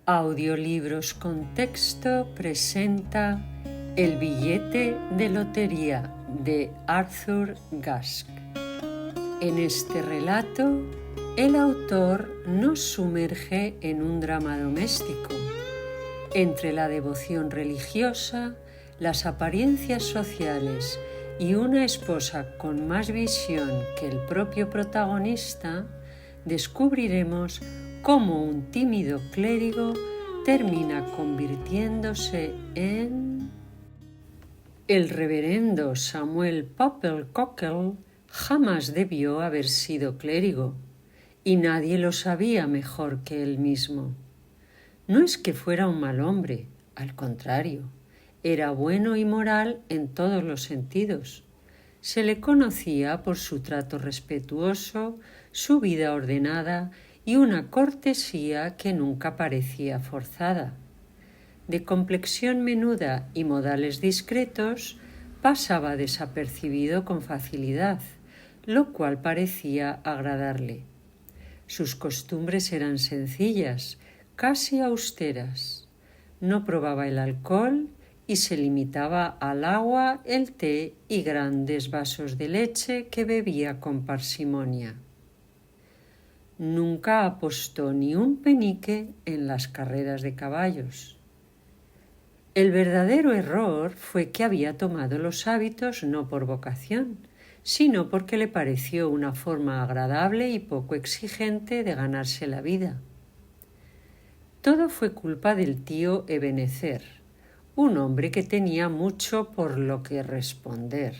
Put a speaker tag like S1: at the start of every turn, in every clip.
S1: Audiolibros con texto presenta El billete de lotería de Arthur Gask. En este relato, el autor nos sumerge en un drama doméstico, entre la devoción religiosa, las apariencias sociales y una esposa con más visión que el propio protagonista. Descubriremos cómo un tímido clérigo termina convirtiéndose en... El reverendo Samuel Popplecockle jamás debió haber sido clérigo, y nadie lo sabía mejor que él mismo. No es que fuera un mal hombre, al contrario, era bueno y moral en todos los sentidos. Se le conocía por su trato respetuoso, su vida ordenada y una cortesía que nunca parecía forzada. De complexión menuda y modales discretos, pasaba desapercibido con facilidad, lo cual parecía agradarle. Sus costumbres eran sencillas, casi austeras. No probaba el alcohol y se limitaba al agua, el té y grandes vasos de leche que bebía con parsimonia. Nunca apostó ni un penique en las carreras de caballos. El verdadero error fue que había tomado los hábitos no por vocación, sino porque le pareció una forma agradable y poco exigente de ganarse la vida. Todo fue culpa del tío Ebenezer, un hombre que tenía mucho por lo que responder.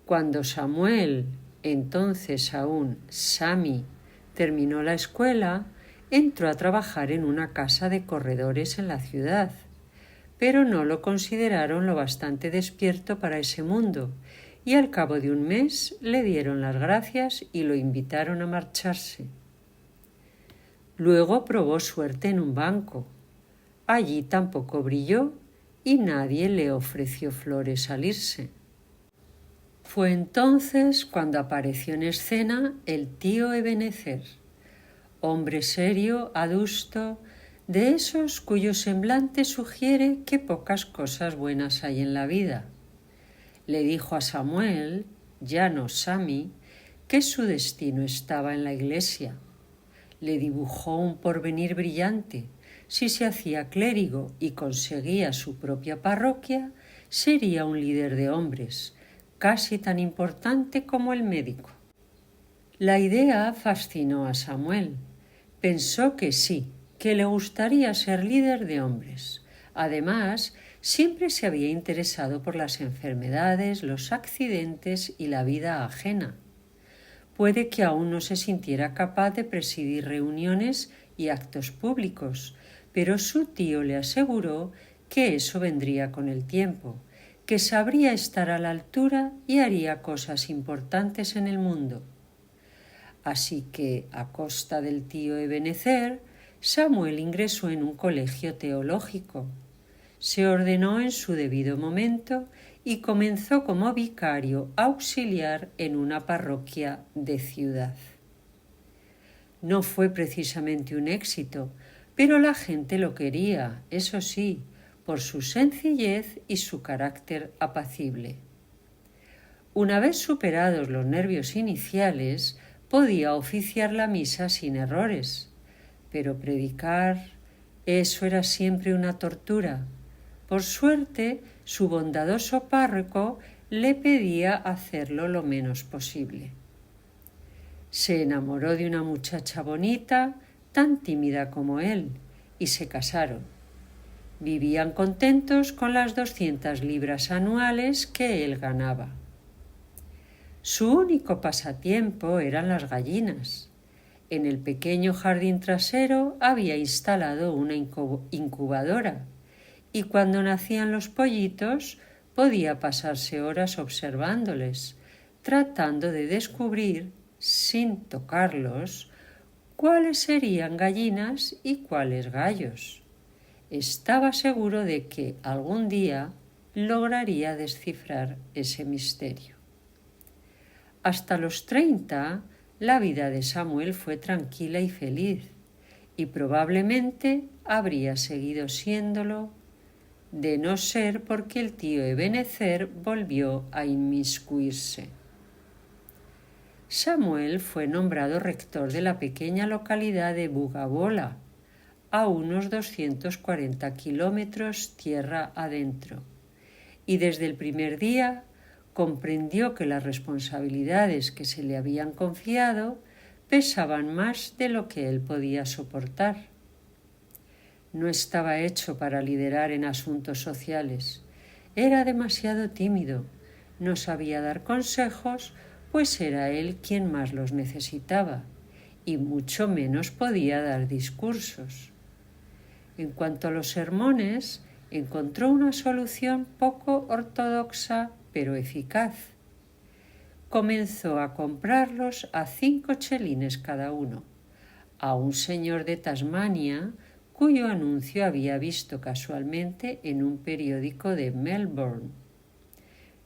S1: Cuando Samuel, entonces aún Sammy, terminó la escuela, entró a trabajar en una casa de corredores en la ciudad, pero no lo consideraron lo bastante despierto para ese mundo, y al cabo de un mes le dieron las gracias y lo invitaron a marcharse. Luego probó suerte en un banco. Allí tampoco brilló y nadie le ofreció flores al irse. Fue entonces cuando apareció en escena el tío Ebenezer, hombre serio, adusto, de esos cuyo semblante sugiere que pocas cosas buenas hay en la vida. Le dijo a Samuel, ya no Sammy, que su destino estaba en la iglesia. Le dibujó un porvenir brillante. Si se hacía clérigo y conseguía su propia parroquia, sería un líder de hombres, casi tan importante como el médico. La idea fascinó a Samuel. Pensó que sí, que le gustaría ser líder de hombres. Además, siempre se había interesado por las enfermedades, los accidentes y la vida ajena. Puede que aún no se sintiera capaz de presidir reuniones y actos públicos, pero su tío le aseguró que eso vendría con el tiempo, que sabría estar a la altura y haría cosas importantes en el mundo. Así que, a costa del tío Ebenezer, Samuel ingresó en un colegio teológico. Se ordenó en su debido momento y comenzó como vicario auxiliar en una parroquia de ciudad. No fue precisamente un éxito, pero la gente lo quería, eso sí, por su sencillez y su carácter apacible. Una vez superados los nervios iniciales, podía oficiar la misa sin errores, pero predicar, eso era siempre una tortura. Por suerte, su bondadoso párroco le pedía hacerlo lo menos posible. Se enamoró de una muchacha bonita, tan tímida como él, y se casaron. Vivían contentos con las 200 libras anuales que él ganaba. Su único pasatiempo eran las gallinas. En el pequeño jardín trasero había instalado una incubadora, y cuando nacían los pollitos podía pasarse horas observándoles, tratando de descubrir, sin tocarlos, cuáles serían gallinas y cuáles gallos. Estaba seguro de que algún día lograría descifrar ese misterio. Hasta los 30, la vida de Samuel fue tranquila y feliz, y probablemente habría seguido siéndolo de no ser porque el tío Ebenezer volvió a inmiscuirse. Samuel fue nombrado rector de la pequeña localidad de Bugabola, a unos 240 kilómetros tierra adentro, y desde el primer día comprendió que las responsabilidades que se le habían confiado pesaban más de lo que él podía soportar. No estaba hecho para liderar en asuntos sociales. Era demasiado tímido, no sabía dar consejos, pues era él quien más los necesitaba, y mucho menos podía dar discursos. En cuanto a los sermones, encontró una solución poco ortodoxa pero eficaz. Comenzó a comprarlos a 5 chelines cada uno, a un señor de Tasmania cuyo anuncio había visto casualmente en un periódico de Melbourne.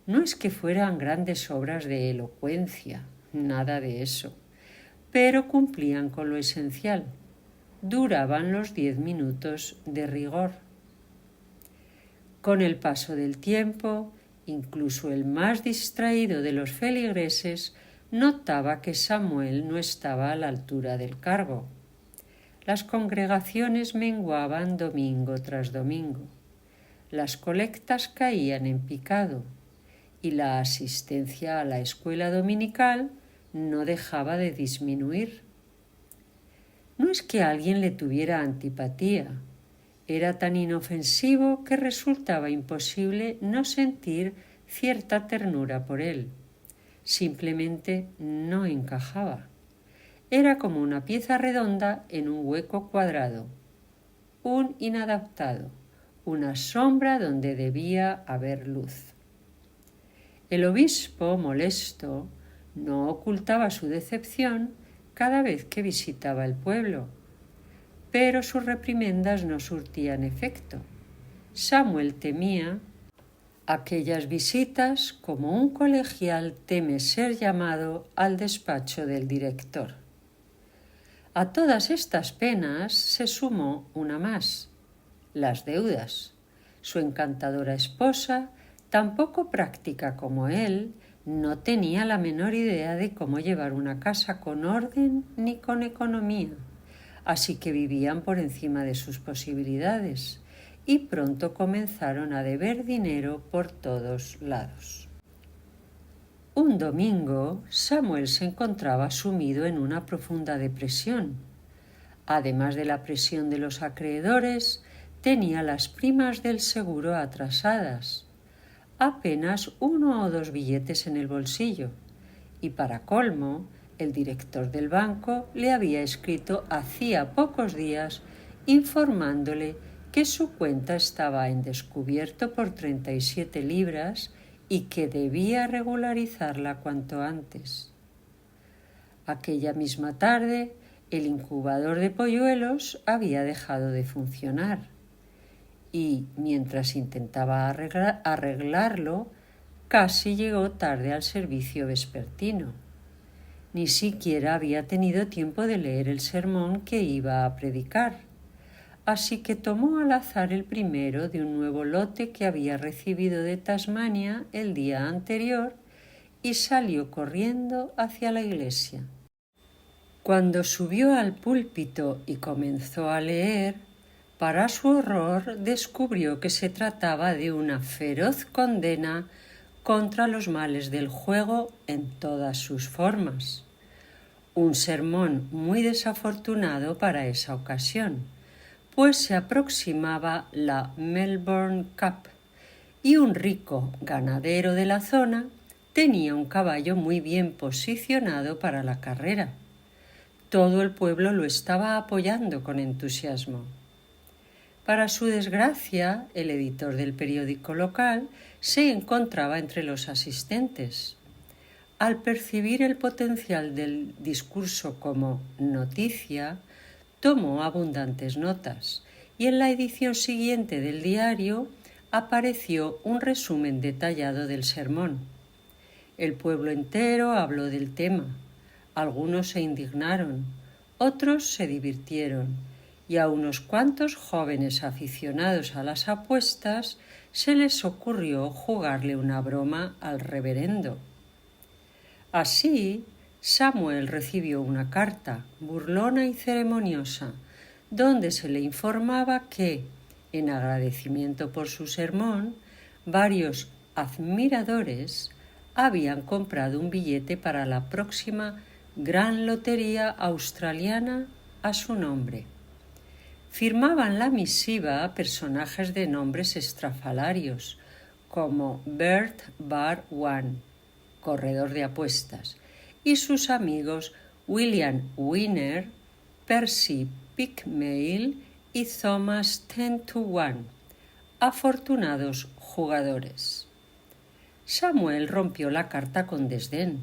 S1: No es que fueran grandes obras de elocuencia, nada de eso, pero cumplían con lo esencial. Duraban los 10 minutos de rigor. Con el paso del tiempo, incluso el más distraído de los feligreses notaba que Samuel no estaba a la altura del cargo. Las congregaciones menguaban domingo tras domingo. Las colectas caían en picado y la asistencia a la escuela dominical no dejaba de disminuir. No es que alguien le tuviera antipatía. Era tan inofensivo que resultaba imposible no sentir cierta ternura por él. Simplemente no encajaba. Era como una pieza redonda en un hueco cuadrado, un inadaptado, una sombra donde debía haber luz. El obispo, molesto, no ocultaba su decepción cada vez que visitaba el pueblo, pero sus reprimendas no surtían efecto. Samuel temía aquellas visitas como un colegial teme ser llamado al despacho del director. A todas estas penas se sumó una más, las deudas. Su encantadora esposa, tan poco práctica como él, no tenía la menor idea de cómo llevar una casa con orden ni con economía, así que vivían por encima de sus posibilidades y pronto comenzaron a deber dinero por todos lados. Un domingo, Samuel se encontraba sumido en una profunda depresión. Además de la presión de los acreedores, tenía las primas del seguro atrasadas, apenas 1 o 2 billetes en el bolsillo, y para colmo, el director del banco le había escrito hacía pocos días informándole que su cuenta estaba en descubierto por 37 libras y que debía regularizarla cuanto antes. Aquella misma tarde, el incubador de polluelos había dejado de funcionar y, mientras intentaba arreglarlo, casi llegó tarde al servicio vespertino. Ni siquiera había tenido tiempo de leer el sermón que iba a predicar, así que tomó al azar el primero de un nuevo lote que había recibido de Tasmania el día anterior y salió corriendo hacia la iglesia. Cuando subió al púlpito y comenzó a leer, para su horror descubrió que se trataba de una feroz condena contra los males del juego en todas sus formas. Un sermón muy desafortunado para esa ocasión, pues se aproximaba la Melbourne Cup y un rico ganadero de la zona tenía un caballo muy bien posicionado para la carrera. Todo el pueblo lo estaba apoyando con entusiasmo. Para su desgracia, el editor del periódico local se encontraba entre los asistentes. Al percibir el potencial del discurso como noticia, tomó abundantes notas y en la edición siguiente del diario apareció un resumen detallado del sermón. El pueblo entero habló del tema. Algunos se indignaron, otros se divirtieron y a unos cuantos jóvenes aficionados a las apuestas se les ocurrió jugarle una broma al reverendo. Así, Samuel recibió una carta burlona y ceremoniosa, donde se le informaba que, en agradecimiento por su sermón, varios admiradores habían comprado un billete para la próxima Gran Lotería Australiana a su nombre. Firmaban la misiva personajes de nombres estrafalarios, como Bert Bar One, corredor de apuestas, y sus amigos William Winner, Percy Pickmail y Thomas 10-1, afortunados jugadores. Samuel rompió la carta con desdén,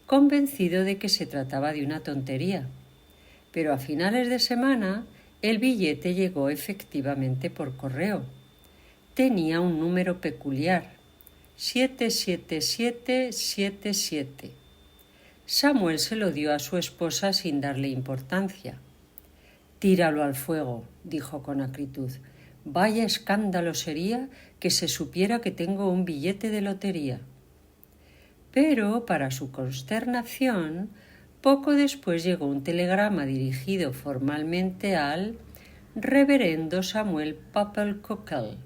S1: convencido de que se trataba de una tontería, pero a finales de semana el billete llegó efectivamente por correo. Tenía un número peculiar, 77777. Samuel se lo dio a su esposa sin darle importancia. «Tíralo al fuego», dijo con acritud. «Vaya escándalo sería que se supiera que tengo un billete de lotería». Pero, para su consternación, poco después llegó un telegrama dirigido formalmente al reverendo Samuel Popplecockle,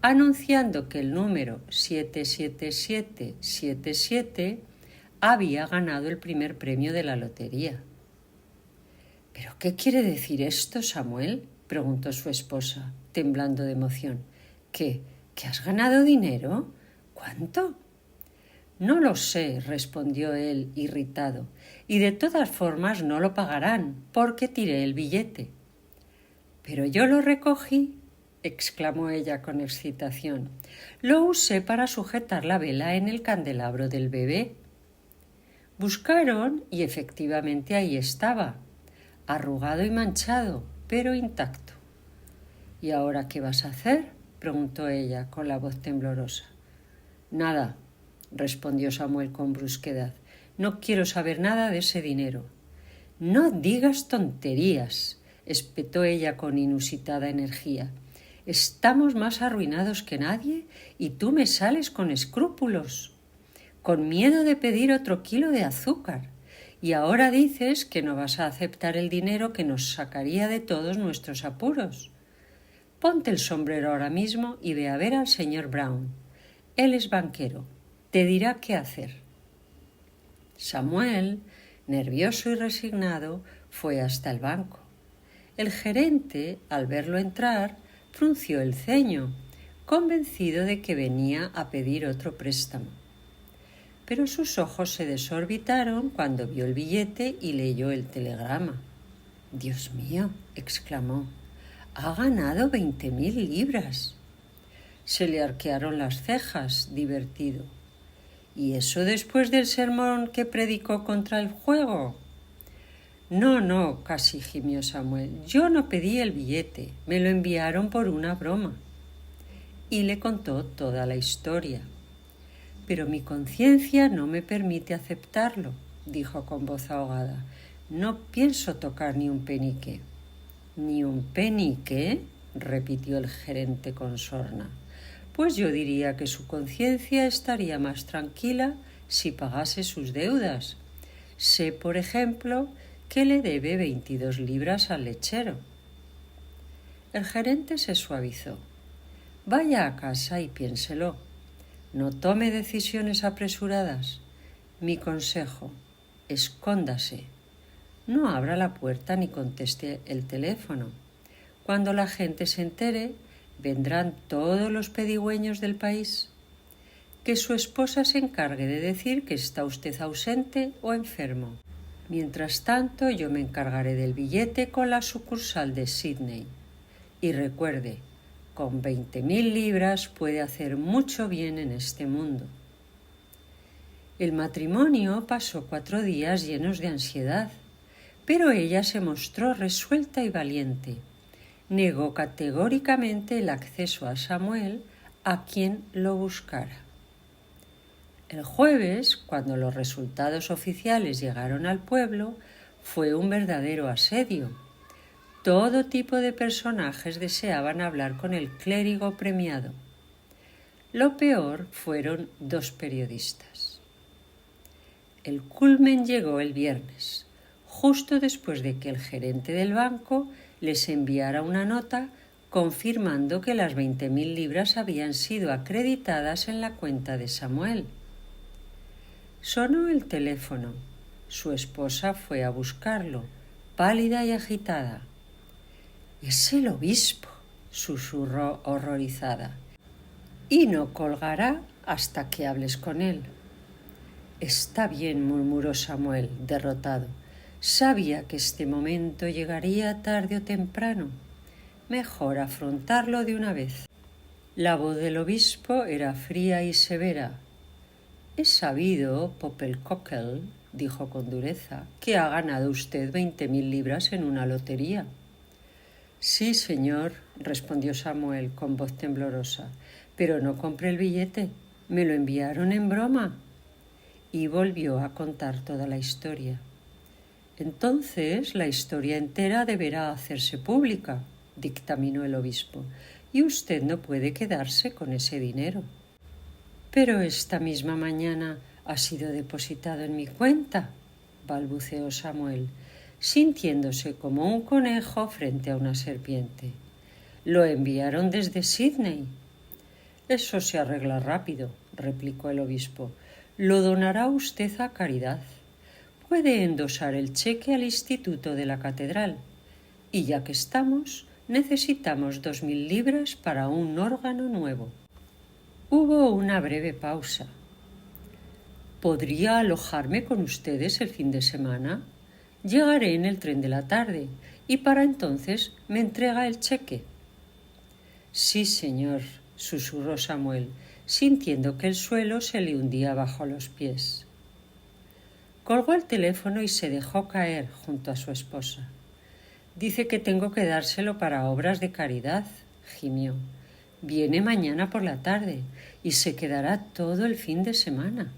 S1: anunciando que el número 77777 había ganado el primer premio de la lotería. «¿Pero qué quiere decir esto, Samuel?», preguntó su esposa, temblando de emoción. ¿Qué has ganado dinero? ¿Cuánto? «No lo sé», respondió él, irritado, «y de todas formas no lo pagarán, porque tiré el billete». «Pero yo lo recogí», exclamó ella con excitación. «Lo usé para sujetar la vela en el candelabro del bebé». Buscaron y efectivamente ahí estaba, arrugado y manchado, pero intacto. «¿Y ahora qué vas a hacer?», preguntó ella con la voz temblorosa. «Nada», respondió Samuel con brusquedad. «No quiero saber nada de ese dinero». «No digas tonterías», espetó ella con inusitada energía. «Estamos más arruinados que nadie y tú me sales con escrúpulos, con miedo de pedir otro kilo de azúcar. Y ahora dices que no vas a aceptar el dinero que nos sacaría de todos nuestros apuros. Ponte el sombrero ahora mismo y ve a ver al señor Brown. Él es banquero. Te dirá qué hacer». Samuel, nervioso y resignado, fue hasta el banco. El gerente, al verlo entrar, frunció el ceño, convencido de que venía a pedir otro préstamo. Pero sus ojos se desorbitaron cuando vio el billete y leyó el telegrama. «Dios mío», exclamó, «ha ganado 20.000 libras». Se le arquearon las cejas, divertido. «¿Y eso después del sermón que predicó contra el juego?» No, casi gimió Samuel. «Yo no pedí el billete, me lo enviaron por una broma». Y le contó toda la historia. «Pero mi conciencia no me permite aceptarlo», dijo con voz ahogada. «No pienso tocar ni un penique». «¿Ni un penique?», repitió el gerente con sorna. «Pues yo diría que su conciencia estaría más tranquila si pagase sus deudas. Sé, por ejemplo, que le debe 22 libras al lechero». El gerente se suavizó. «Vaya a casa y piénselo. No tome decisiones apresuradas. Mi consejo, escóndase. No abra la puerta ni conteste el teléfono. Cuando la gente se entere, vendrán todos los pedigüeños del país. Que su esposa se encargue de decir que está usted ausente o enfermo. Mientras tanto, yo me encargaré del billete con la sucursal de Sydney. Y recuerde, con 20.000 libras puede hacer mucho bien en este mundo». El matrimonio pasó 4 días llenos de ansiedad, pero ella se mostró resuelta y valiente. Negó categóricamente el acceso a Samuel a quien lo buscara. El jueves, cuando los resultados oficiales llegaron al pueblo, fue un verdadero asedio. Todo tipo de personajes deseaban hablar con el clérigo premiado. Lo peor fueron 2 periodistas. El culmen llegó el viernes, justo después de que el gerente del banco les enviara una nota confirmando que las 20.000 libras habían sido acreditadas en la cuenta de Samuel. Sonó el teléfono. Su esposa fue a buscarlo, pálida y agitada. «Es el obispo», susurró horrorizada, «y no colgará hasta que hables con él». «Está bien», murmuró Samuel, derrotado. Sabía que este momento llegaría tarde o temprano. Mejor afrontarlo de una vez. La voz del obispo era fría y severa. «He sabido, Popelcockel», dijo con dureza, «que ha ganado usted 20.000 libras en una lotería». «Sí, señor», respondió Samuel con voz temblorosa, «pero no compré el billete. Me lo enviaron en broma». Y volvió a contar toda la historia. «Entonces la historia entera deberá hacerse pública», dictaminó el obispo, «y usted no puede quedarse con ese dinero». «Pero esta misma mañana ha sido depositado en mi cuenta», balbuceó Samuel, sintiéndose como un conejo frente a una serpiente. «Lo enviaron desde Sídney». «Eso se arregla rápido», replicó el obispo. «Lo donará usted a caridad. Puede endosar el cheque al instituto de la catedral. Y ya que estamos, necesitamos 2.000 libras para un órgano nuevo». Hubo una breve pausa. «¿Podría alojarme con ustedes el fin de semana? Llegaré en el tren de la tarde y para entonces me entrega el cheque». «Sí, señor», susurró Samuel, sintiendo que el suelo se le hundía bajo los pies. Colgó el teléfono y se dejó caer junto a su esposa. «Dice que tengo que dárselo para obras de caridad», gimió. «Viene mañana por la tarde y se quedará todo el fin de semana».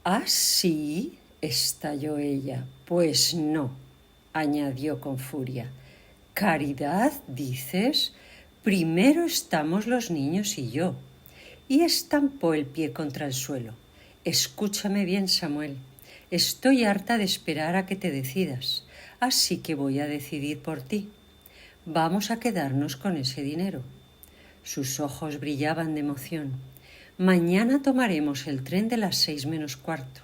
S1: «¿Ah, sí?», estalló ella. «Pues no», añadió con furia. «¿Caridad, dices? Primero estamos los niños y yo». Y estampó el pie contra el suelo. «Escúchame bien, Samuel. Estoy harta de esperar a que te decidas, así que voy a decidir por ti. Vamos a quedarnos con ese dinero». Sus ojos brillaban de emoción. «Mañana tomaremos el tren de las 6:15.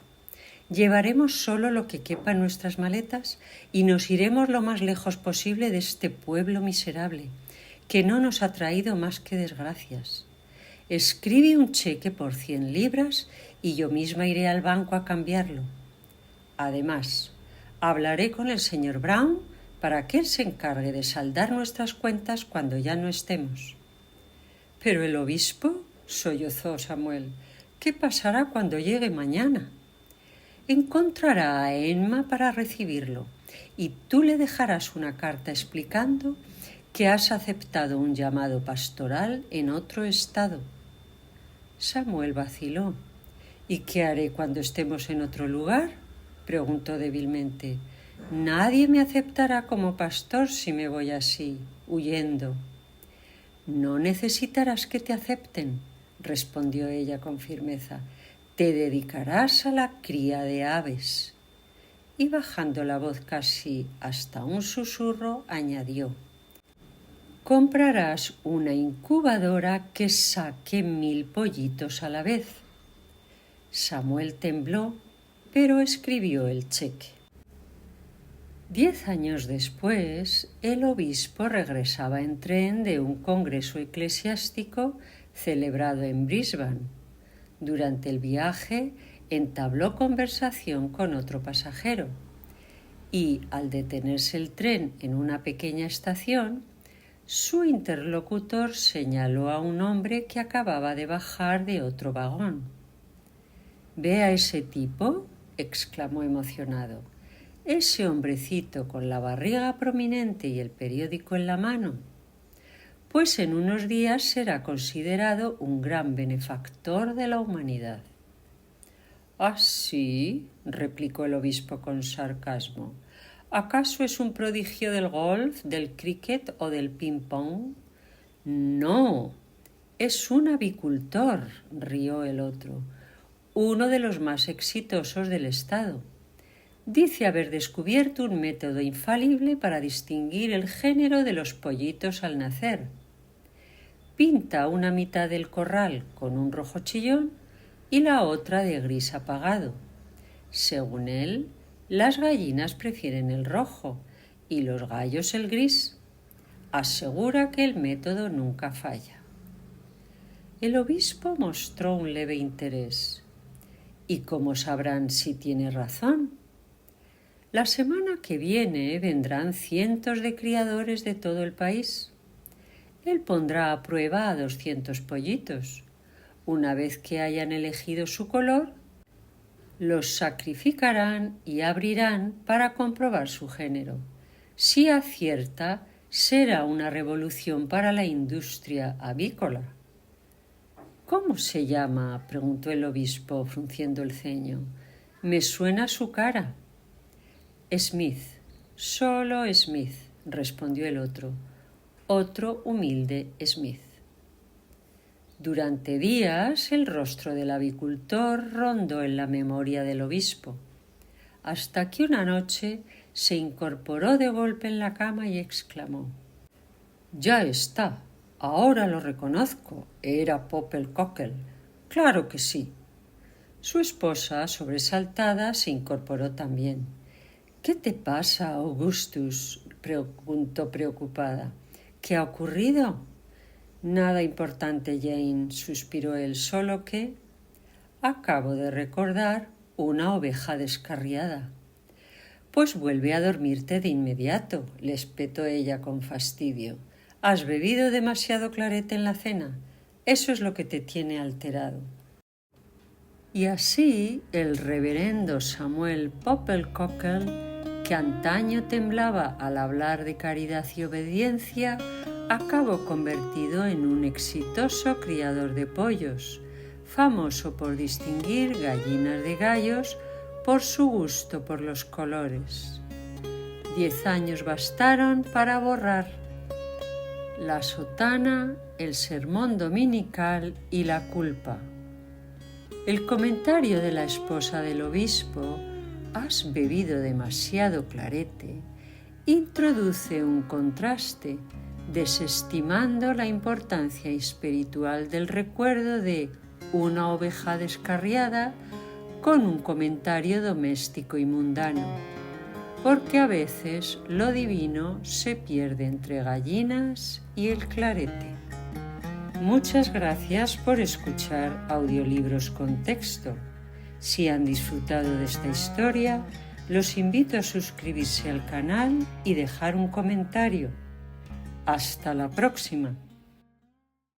S1: Llevaremos solo lo que quepa en nuestras maletas y nos iremos lo más lejos posible de este pueblo miserable, que no nos ha traído más que desgracias. Escribe un cheque por 100 libras y yo misma iré al banco a cambiarlo. Además, hablaré con el señor Brown para que él se encargue de saldar nuestras cuentas cuando ya no estemos». «¿Pero el obispo?», sollozó Samuel. «¿Qué pasará cuando llegue mañana?» «Encontrará a Emma para recibirlo y tú le dejarás una carta explicando que has aceptado un llamado pastoral en otro estado». Samuel vaciló. «¿Y qué haré cuando estemos en otro lugar?», preguntó débilmente. «Nadie me aceptará como pastor si me voy así, huyendo». «No necesitarás que te acepten», respondió ella con firmeza. «Te dedicarás a la cría de aves». Y bajando la voz casi hasta un susurro, añadió: «Comprarás una incubadora que saque 1.000 pollitos a la vez». Samuel tembló, pero escribió el cheque. 10 años después, el obispo regresaba en tren de un congreso eclesiástico celebrado en Brisbane. Durante el viaje entabló conversación con otro pasajero y, al detenerse el tren en una pequeña estación, su interlocutor señaló a un hombre que acababa de bajar de otro vagón. «¿Ve a ese tipo?», exclamó emocionado. «Ese hombrecito con la barriga prominente y el periódico en la mano. Pues en unos días será considerado un gran benefactor de la humanidad». «¿Ah, sí?», replicó el obispo con sarcasmo. ¿Acaso es un prodigio del golf, del cricket o del ping-pong? No, es un avicultor, rió el otro, uno de los más exitosos del estado. Dice haber descubierto un método infalible para distinguir el género de los pollitos al nacer. Pinta una mitad del corral con un rojo chillón y la otra de gris apagado. Según él, las gallinas prefieren el rojo y los gallos el gris. Asegura que el método nunca falla. El obispo mostró un leve interés. ¿Y cómo sabrán si tiene razón? La semana que viene vendrán cientos de criadores de todo el país. Él pondrá a prueba a 200 pollitos. Una vez que hayan elegido su color, los sacrificarán y abrirán para comprobar su género. Si acierta, será una revolución para la industria avícola. ¿Cómo se llama?, preguntó el obispo, frunciendo el ceño. Me suena su cara. Smith, solo Smith, respondió el otro humilde Smith. Durante días el rostro del avicultor rondó en la memoria del obispo, hasta que una noche se incorporó de golpe en la cama y exclamó: «Ya está, ahora lo reconozco, era Popelcockle. Claro que sí». Su esposa, sobresaltada, se incorporó también. «¿Qué te pasa, Augustus?», preguntó preocupada. «¿Qué ha ocurrido?» «Nada importante, Jane», suspiró él, «solo que acabo de recordar una oveja descarriada». «Pues vuelve a dormirte de inmediato», le espetó ella con fastidio. «¿Has bebido demasiado clarete en la cena? Eso es lo que te tiene alterado». Y así el reverendo Samuel Popelcockle, que antaño temblaba al hablar de caridad y obediencia, acabó convertido en un exitoso criador de pollos, famoso por distinguir gallinas de gallos por su gusto por los colores. 10 años bastaron para borrar la sotana, el sermón dominical y la culpa. El comentario de la esposa del obispo, «Has bebido demasiado clarete», introduce un contraste, desestimando la importancia espiritual del recuerdo de una oveja descarriada con un comentario doméstico y mundano, porque a veces lo divino se pierde entre gallinas y el clarete. Muchas gracias por escuchar Audiolibros con Texto. Si han disfrutado de esta historia, los invito a suscribirse al canal y dejar un comentario. Hasta la próxima.